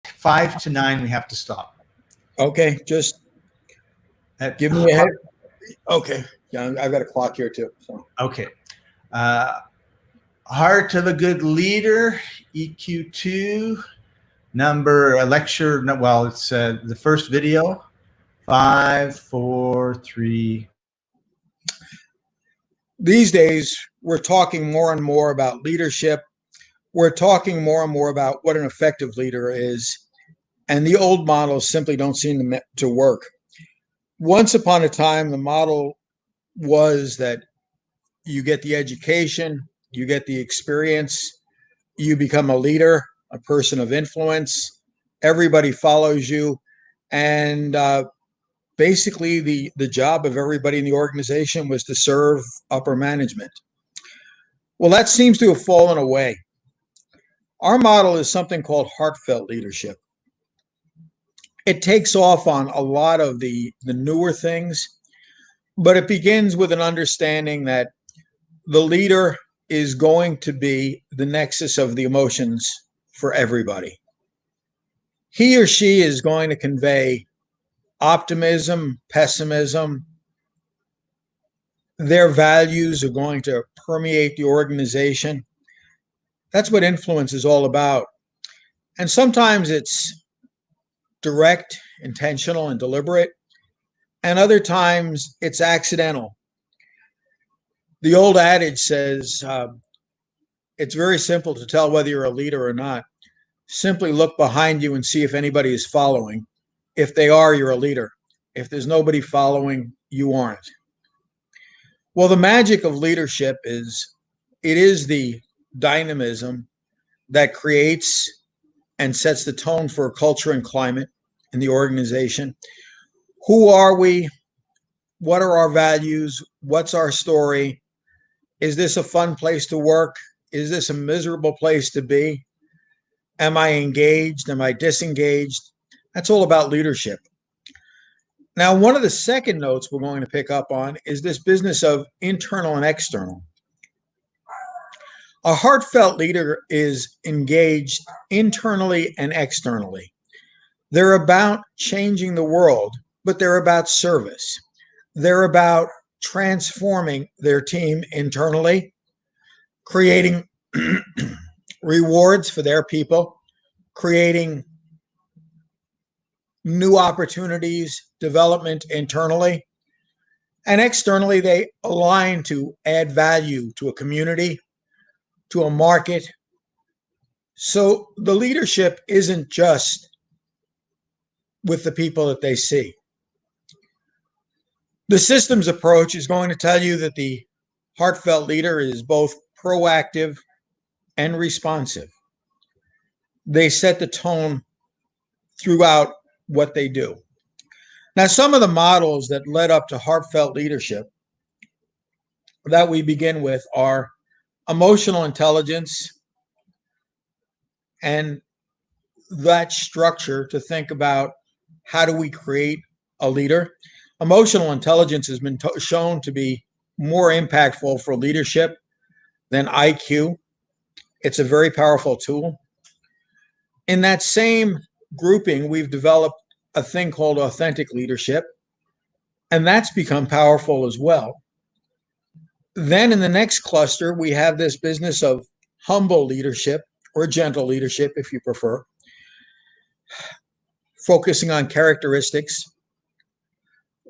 5 to 9, we have to stop. Okay, just At, give me a head. Okay, yeah, I've got a clock here too. So okay. Uh, Heart of a Good Leader, EQ2, lecture. Well, it's the first video. 5, 4, 3. these days, we're talking more and more about leadership. We're talking more and more about what an effective leader is, and the old models simply don't seem to work. Once upon a time, the model was that you get the education, you get the experience, you become a leader, a person of influence, everybody follows you, and basically the job of everybody in the organization was to serve upper management. Well, that seems to have fallen away. Our model is something called heartfelt leadership. It takes off on a lot of the newer things, but it begins with an understanding that the leader is going to be the nexus of the emotions for everybody. He or she is going to convey optimism, pessimism. Their values are going to permeate the organization. That's what influence is all about. And sometimes it's direct, intentional, and deliberate. And other times it's accidental. The old adage says it's very simple to tell whether you're a leader or not. Simply look behind you and see if anybody is following. If they are, you're a leader. If there's nobody following, you aren't. Well, the magic of leadership is it is the dynamism that creates and sets the tone for a culture and climate in the organization. Who are we? What are our values? What's our story? Is this a fun place to work? Is this a miserable place to be? Am I engaged? Am I disengaged? That's all about leadership. Now, one of the second notes we're going to pick up on is this business of internal and external. A heartfelt leader is engaged internally and externally. They're about changing the world, but they're about service. They're about transforming their team internally, creating rewards for their people, creating new opportunities, development internally. And externally, they align to add value to a community, to a market. So the leadership isn't just with the people that they see. The systems approach is going to tell you that the heartfelt leader is both proactive and responsive. They set the tone throughout what they do. Now, some of the models that led up to heartfelt leadership that we begin with are emotional intelligence and that structure to think about how do we create a leader. Emotional intelligence has been shown to be more impactful for leadership than IQ. It's a very powerful tool. In that same grouping, we've developed a thing called authentic leadership, and that's become powerful as well. Then in the next cluster, we have this business of humble leadership or gentle leadership, if you prefer, focusing on characteristics.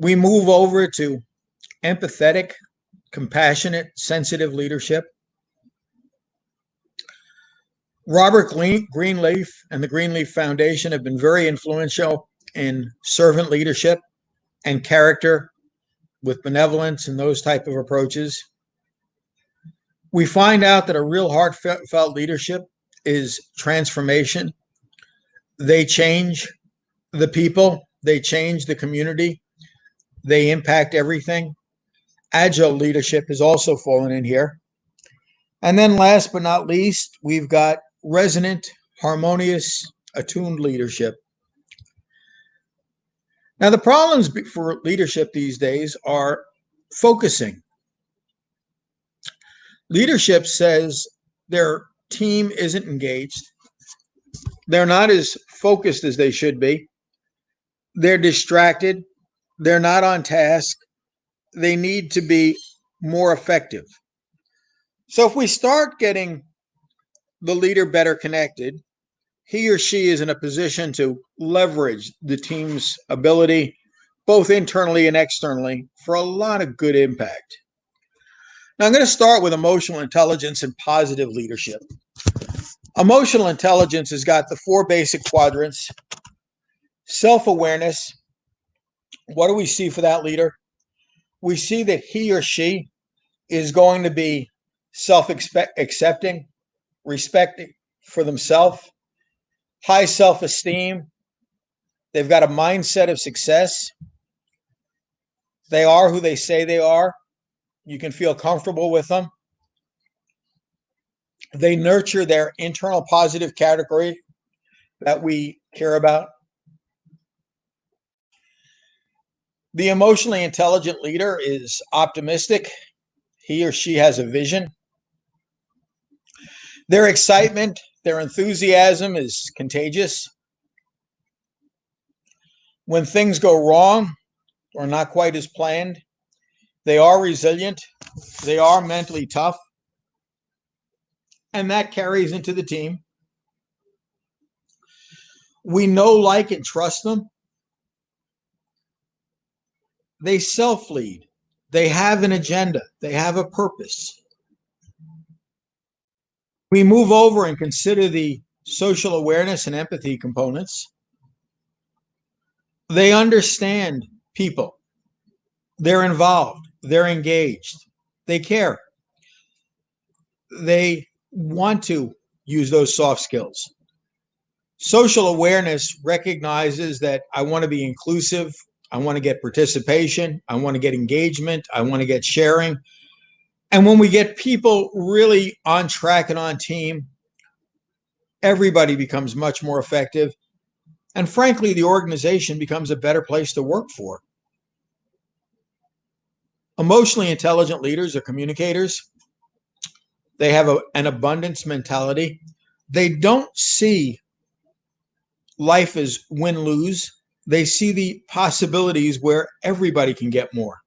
We move over to empathetic, compassionate, sensitive leadership. Robert Greenleaf and the Greenleaf Foundation have been very influential in servant leadership and character with benevolence and those type of approaches. We find out that a real heartfelt leadership is transformation. They change the people, they change the community, they impact everything. Agile leadership has also fallen in here. And then last but not least, we've got resonant, harmonious, attuned leadership. Now, the problems for leadership these days are focusing. Leadership says their team isn't engaged. They're not as focused as they should be. They're distracted. They're not on task. They need to be more effective. So if we start getting the leader better connected, he or she is in a position to leverage the team's ability, both internally and externally, for a lot of good impact. Now, I'm going to start with emotional intelligence and positive leadership. Emotional intelligence has got the 4 basic quadrants. Self-awareness. What do we see for that leader? We see that he or she is going to be self-accepting, respecting for themselves, high self-esteem. They've got a mindset of success. They are who they say they are. You can feel comfortable with them. They nurture their internal positive category that we care about. The emotionally intelligent leader is optimistic. He or she has a vision. Their excitement, their enthusiasm is contagious. When things go wrong or not quite as planned, they are resilient. They are mentally tough. And that carries into the team. We know, like, and trust them. They self-lead. They have an agenda. They have a purpose. We move over and consider the social awareness and empathy components. They understand people. They're involved. They're engaged. They care. They want to use those soft skills. Social awareness recognizes that I want to be inclusive. I want to get participation. I want to get engagement. I want to get sharing. And when we get people really on track and on team, everybody becomes much more effective. And frankly, the organization becomes a better place to work for. Emotionally intelligent leaders are communicators. They have an abundance mentality. They don't see life as win-lose. They see the possibilities where everybody can get more.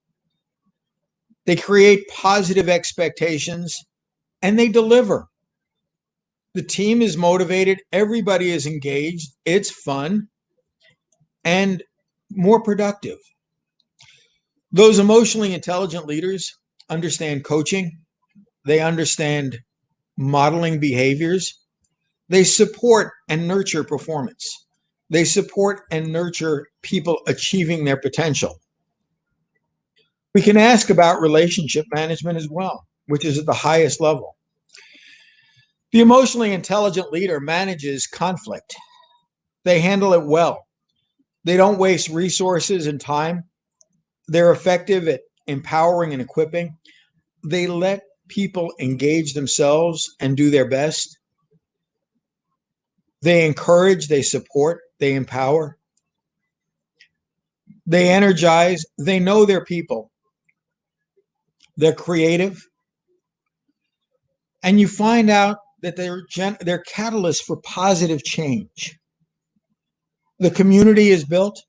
They create positive expectations and they deliver. The team is motivated. Everybody is engaged. It's fun and more productive. Those emotionally intelligent leaders understand coaching. They understand modeling behaviors. They support and nurture performance. They support and nurture people achieving their potential. We can ask about relationship management as well, which is at the highest level. The emotionally intelligent leader manages conflict. They handle it well. They don't waste resources and time. They're effective at empowering and equipping. They let people engage themselves and do their best. They encourage, they support, they empower. They energize. They know their people. They're creative. And you find out that they're catalysts for positive change. The community is built.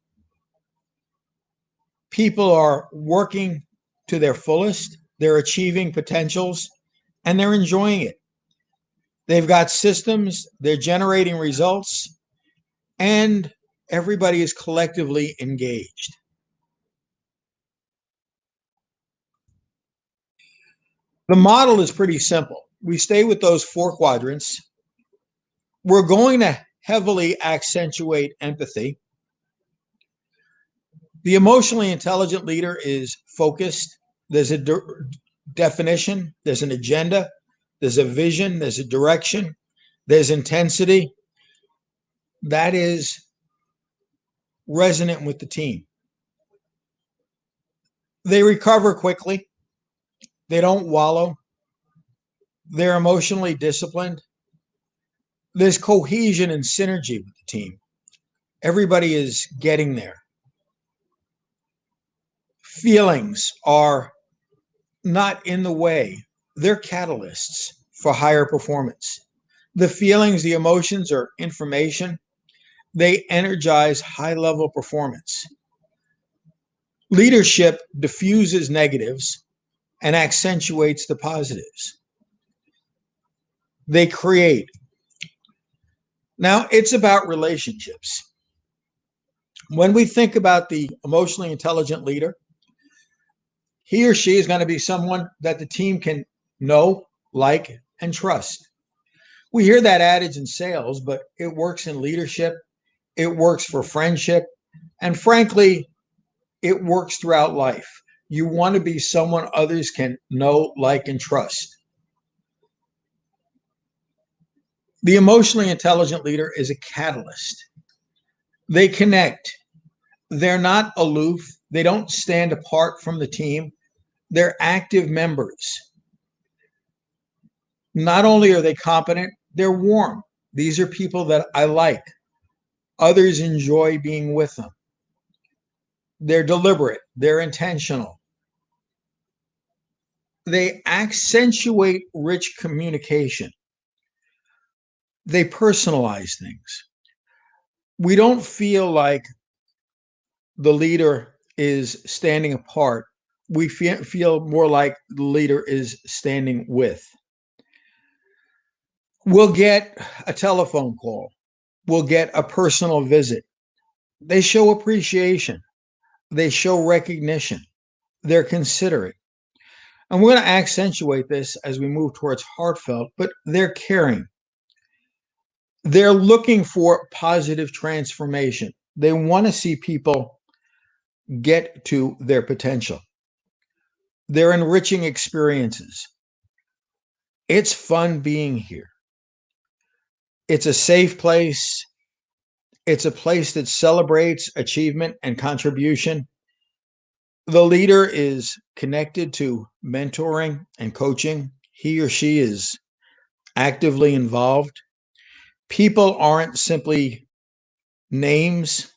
People are working to their fullest. They're achieving potentials and they're enjoying it. They've got systems, they're generating results, and everybody is collectively engaged. The model is pretty simple. We stay with those 4 quadrants. We're going to heavily accentuate empathy. The emotionally intelligent leader is focused. There's a definition, there's an agenda, there's a vision, there's a direction, there's intensity. That is resonant with the team. They recover quickly. They don't wallow. They're emotionally disciplined. There's cohesion and synergy with the team. Everybody is getting there. Feelings are not in the way. They're catalysts for higher performance. The feelings, the emotions, or information, they energize high-level performance. Leadership diffuses negatives and accentuates the positives. They create. Now, it's about relationships. When we think about the emotionally intelligent leader, he or she is going to be someone that the team can know, like, and trust. We hear that adage in sales, but it works in leadership, it works for friendship, and frankly, it works throughout life. You want to be someone others can know, like, and trust. The emotionally intelligent leader is a catalyst. They connect. They're not aloof. They don't stand apart from the team. They're active members. Not only are they competent, they're warm. These are people that I like. Others enjoy being with them. They're deliberate. They're intentional. They accentuate rich communication. They personalize things. We don't feel like the leader is standing apart. We feel more like the leader is standing with. We'll get a telephone call. We'll get a personal visit. They show appreciation. They show recognition. They're considerate. And we're going to accentuate this as we move towards heartfelt, but they're caring. They're looking for positive transformation. They want to see people get to their potential. They're enriching experiences. It's fun being here. It's a safe place. It's a place that celebrates achievement and contribution. The leader is connected to mentoring and coaching. He or she is actively involved. People aren't simply names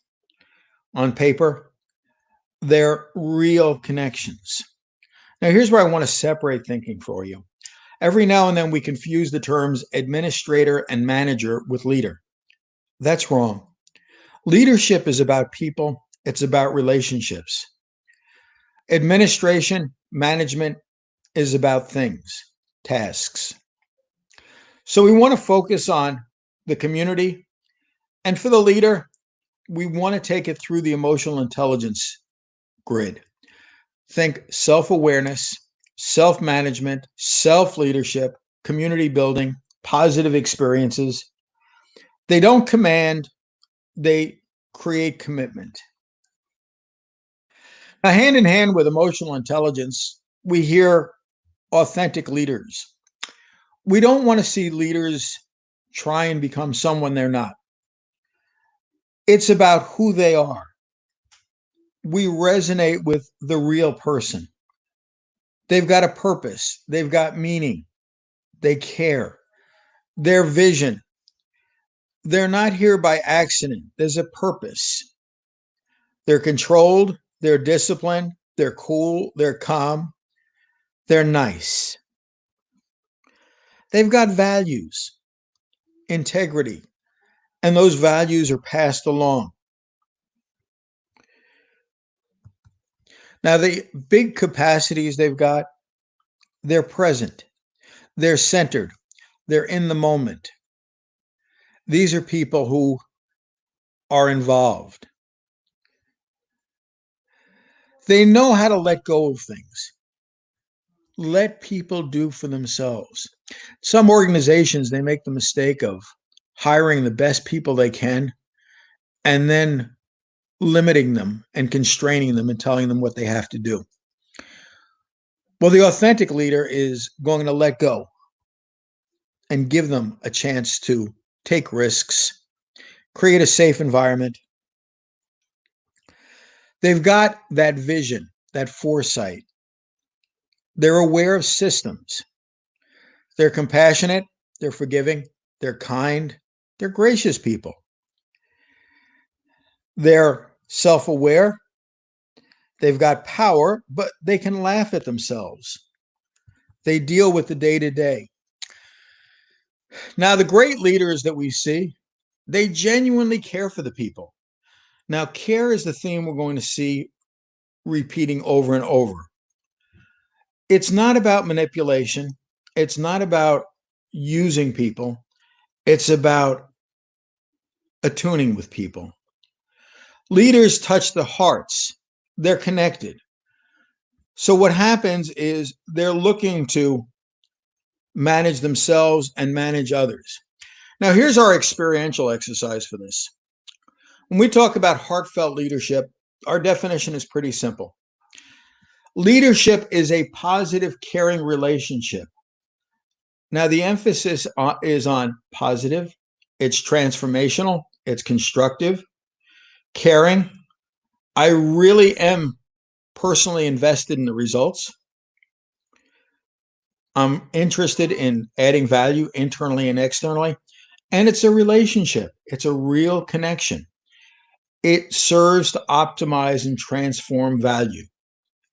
on paper. They're real connections. Now, here's where I want to separate thinking for you. Every now and then we confuse the terms administrator and manager with leader. That's wrong. Leadership is about people. It's about relationships. Administration, management is about things, tasks. So we want to focus on the community. And for the leader, we want to take it through the emotional intelligence grid. Think self-awareness, self-management, self-leadership, community building, positive experiences. They don't command, they create commitment. Now, hand in hand with emotional intelligence, we hear authentic leaders. We don't want to see leaders try and become someone they're not. It's about who they are. We resonate with the real person. They've got a purpose. They've got meaning. They care. Their vision. They're not here by accident. There's a purpose. They're controlled. They're disciplined. They're cool. They're calm. They're nice. They've got values, integrity, and those values are passed along. Now, the big capacities they've got, they're present. They're centered. They're in the moment. These are people who are involved. They know how to let go of things. Let people do for themselves. Some organizations, they make the mistake of hiring the best people they can and then limiting them and constraining them and telling them what they have to do. Well, the authentic leader is going to let go and give them a chance to take risks, create a safe environment. They've got that vision, that foresight. They're aware of systems. They're compassionate. They're forgiving. They're kind. They're gracious people. They're self-aware. They've got power, but they can laugh at themselves. They deal with the day-to-day. Now, the great leaders that we see, they genuinely care for the people. Now, care is the theme we're going to see repeating over and over. It's not about manipulation. It's not about using people. It's about attuning with people. Leaders touch the hearts. They're connected. So what happens is they're looking to manage themselves and manage others. Now, here's our experiential exercise for this. When we talk about heartfelt leadership, our definition is pretty simple. Leadership is a positive, caring relationship. Now, the emphasis is on positive, it's transformational, it's constructive, caring. I really am personally invested in the results. I'm interested in adding value internally and externally. And it's a relationship, it's a real connection. It serves to optimize and transform value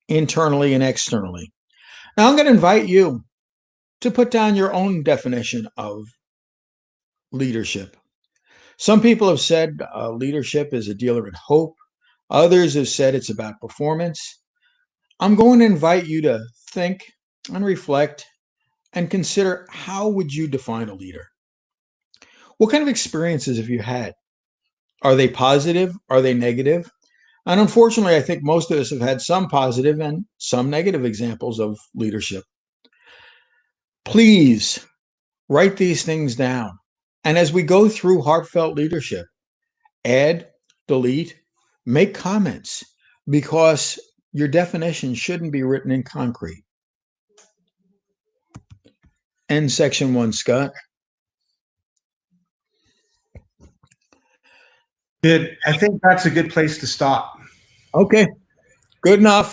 internally and externally. Now, I'm going to invite you to put down your own definition of leadership. Some people have said leadership is a dealer in hope. Others have said it's about performance. I'm going to invite you to think and reflect and consider, how would you define a leader? What kind of experiences have you had? Are they positive? Are they negative? And unfortunately, I think most of us have had some positive and some negative examples of leadership. Please write these things down. And as we go through heartfelt leadership, add, delete, make comments, because your definition shouldn't be written in concrete. End section 1, Scott. Good. I think that's a good place to stop. Okay, good enough.